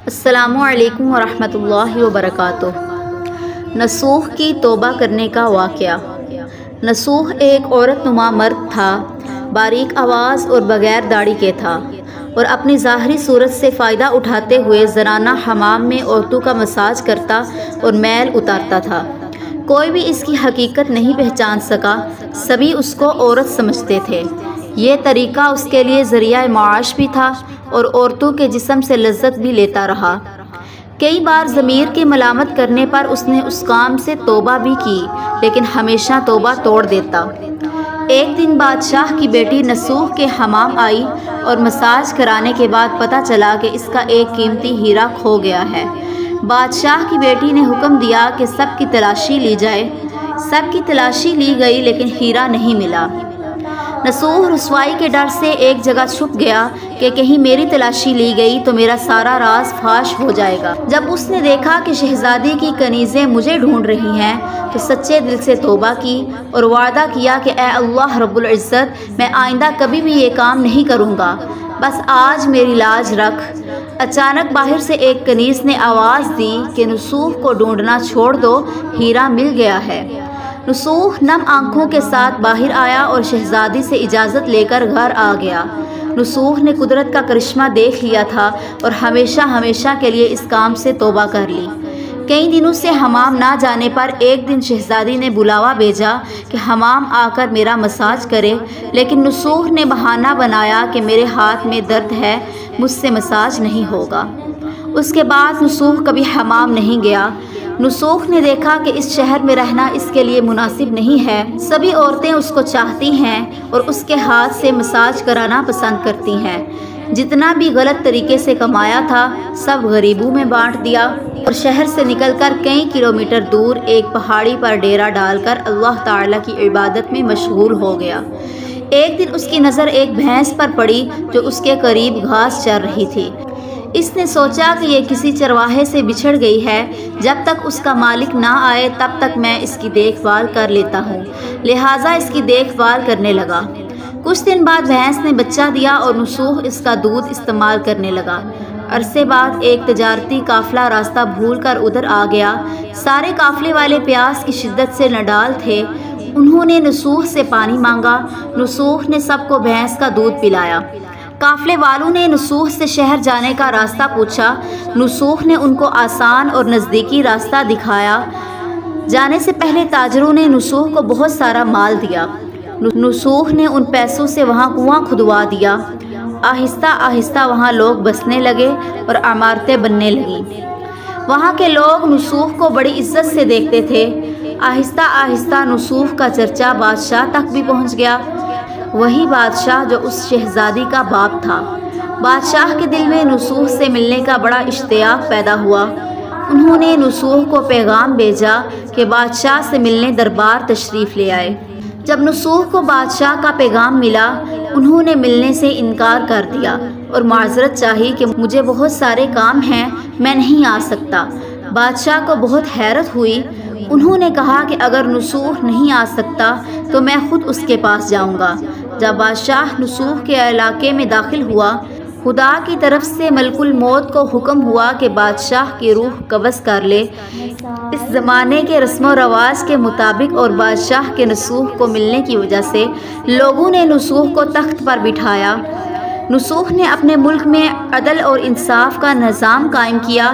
السلام علیکم ورحمۃ اللہ وبرکاتہ۔ نصوح کی توبہ کرنے کا واقعہ۔ نصوح ایک عورت نما مرد تھا، باریک آواز اور بغیر داڑھی کے تھا، اور اپنی ظاہری صورت سے فائدہ اٹھاتے ہوئے زنانہ حمام میں عورتوں کا مساج کرتا اور میل اتارتا تھا۔ کوئی بھی اس کی حقیقت نہیں پہچان سکا، سبھی اس کو عورت سمجھتے تھے۔ یہ طریقہ اس کے لیے ذریعہ معاش بھی تھا اور عورتوں کے جسم سے لذت بھی لیتا رہا۔ کئی بار ضمیر کے ملامت کرنے پر اس نے اس کام سے توبہ بھی کی، لیکن ہمیشہ توبہ توڑ دیتا۔ ایک دن بادشاہ کی بیٹی نصوح کے حمام آئی اور مساج کرانے کے بعد پتہ چلا کہ اس کا ایک قیمتی ہیرا کھو گیا ہے۔ بادشاہ کی بیٹی نے حکم دیا کہ سب کی تلاشی لی جائے۔ سب کی تلاشی لی گئی لیکن ہیرا نہیں ملا۔ نصوح رسوائی کے ڈر سے ایک جگہ چھپ گیا کہ کہیں میری تلاشی لی گئی تو میرا سارا راز فاش ہو جائے گا۔ جب اس نے دیکھا کہ شہزادی کی کنیزیں مجھے ڈھونڈ رہی ہیں تو سچے دل سے توبہ کی اور وعدہ کیا کہ اے اللہ رب العزت، میں آئندہ کبھی بھی یہ کام نہیں کروں گا، بس آج میری لاج رکھ۔ اچانک باہر سے ایک کنیز نے آواز دی کہ نصوح کو ڈھونڈنا چھوڑ دو، ہیرا مل گیا ہے۔ نصوح نم آنکھوں کے ساتھ باہر آیا اور شہزادی سے اجازت لے کر گھر آ گیا۔ نصوح نے قدرت کا کرشمہ دیکھ لیا تھا اور ہمیشہ ہمیشہ کے لیے اس کام سے توبہ کر لی۔ کئی دنوں سے حمام نہ جانے پر ایک دن شہزادی نے بلاوا بھیجا کہ حمام آ کر میرا مساج کرے، لیکن نصوح نے بہانہ بنایا کہ میرے ہاتھ میں درد ہے، مجھ سے مساج نہیں ہوگا۔ اس کے بعد نصوح کبھی حمام نہیں گیا۔ نصوح نے دیکھا کہ اس شہر میں رہنا اس کے لیے مناسب نہیں ہے۔ سبھی عورتیں اس کو چاہتی ہیں اور اس کے ہاتھ سے مساج کرانا پسند کرتی ہیں۔ جتنا بھی غلط طریقے سے کمایا تھا سب غریبوں میں بانٹ دیا اور شہر سے نکل کر کئی کلومیٹر دور ایک پہاڑی پر ڈیرا ڈال کر اللہ تعالیٰ کی عبادت میں مشغول ہو گیا۔ ایک دن اس کی نظر ایک بھینس پر پڑی جو اس کے قریب گھاس چر رہی تھی۔ اس نے سوچا کہ یہ کسی چرواہے سے بچھڑ گئی ہے، جب تک اس کا مالک نہ آئے تب تک میں اس کی دیکھ بھال کر لیتا ہوں، لہٰذا اس کی دیکھ بھال کرنے لگا۔ کچھ دن بعد بھینس نے بچہ دیا اور نصوح اس کا دودھ استعمال کرنے لگا۔ عرصے بعد ایک تجارتی قافلہ راستہ بھول کر ادھر آ گیا۔ سارے قافلے والے پیاس کی شدت سے نڈال تھے۔ انہوں نے نصوح سے پانی مانگا۔ نصوح نے سب کو بھینس کا دودھ پلایا۔ قافلے والوں نے نصوح سے شہر جانے کا راستہ پوچھا۔ نصوح نے ان کو آسان اور نزدیکی راستہ دکھایا۔ جانے سے پہلے تاجروں نے نصوح کو بہت سارا مال دیا۔ نصوح نے ان پیسوں سے وہاں کنواں کھدوا دیا۔ آہستہ آہستہ وہاں لوگ بسنے لگے اور عمارتیں بننے لگیں۔ وہاں کے لوگ نصوح کو بڑی عزت سے دیکھتے تھے۔ آہستہ آہستہ نصوح کا چرچا بادشاہ تک بھی پہنچ گیا، وہی بادشاہ جو اس شہزادی کا باپ تھا۔ بادشاہ کے دل میں نصوح سے ملنے کا بڑا اشتیاق پیدا ہوا۔ انہوں نے نصوح کو پیغام بھیجا کہ بادشاہ سے ملنے دربار تشریف لے آئے۔ جب نصوح کو بادشاہ کا پیغام ملا، انہوں نے ملنے سے انکار کر دیا اور معذرت چاہی کہ مجھے بہت سارے کام ہیں، میں نہیں آ سکتا۔ بادشاہ کو بہت حیرت ہوئی۔ انہوں نے کہا کہ اگر نصوح نہیں آ سکتا تو میں خود اس کے پاس جاؤں گا۔ جب بادشاہ نصوح کے علاقے میں داخل ہوا، خدا کی طرف سے ملک الموت کو حکم ہوا کہ بادشاہ کی روح قبض کر لے۔ اس زمانے کے رسم و رواج کے مطابق اور بادشاہ کے نصوح کو ملنے کی وجہ سے لوگوں نے نصوح کو تخت پر بٹھایا۔ نصوح نے اپنے ملک میں عدل اور انصاف کا نظام قائم کیا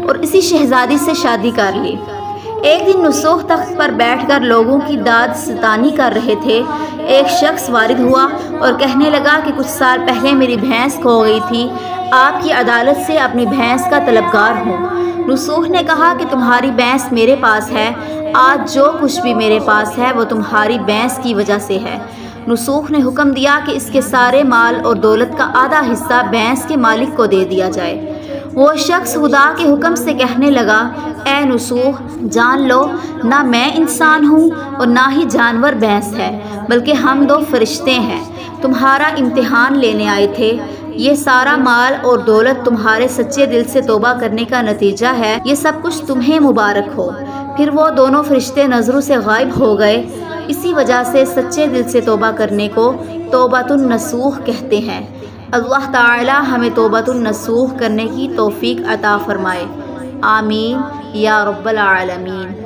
اور اسی شہزادی سے شادی کر لی۔ ایک دن نصوح تخت پر بیٹھ کر لوگوں کی داد ستانی کر رہے تھے۔ ایک شخص وارد ہوا اور کہنے لگا کہ کچھ سال پہلے میری بھینس کھو گئی تھی، آپ کی عدالت سے اپنی بھینس کا طلبگار ہوں۔ نصوح نے کہا کہ تمہاری بھینس میرے پاس ہے، آج جو کچھ بھی میرے پاس ہے وہ تمہاری بھینس کی وجہ سے ہے۔ نصوح نے حکم دیا کہ اس کے سارے مال اور دولت کا آدھا حصہ بھینس کے مالک کو دے دیا جائے۔ وہ شخص خدا کے حکم سے کہنے لگا، اے نصوح، جان لو نہ میں انسان ہوں اور نہ ہی جانور بھینس ہے، بلکہ ہم دو فرشتے ہیں، تمہارا امتحان لینے آئے تھے۔ یہ سارا مال اور دولت تمہارے سچے دل سے توبہ کرنے کا نتیجہ ہے، یہ سب کچھ تمہیں مبارک ہو۔ پھر وہ دونوں فرشتے نظروں سے غائب ہو گئے۔ اسی وجہ سے سچے دل سے توبہ کرنے کو توبۃ النصوح کہتے ہیں۔ اللہ تعالی ہمیں توبۃ النصوح کرنے کی توفیق عطا فرمائے، آمین یا رب العالمین۔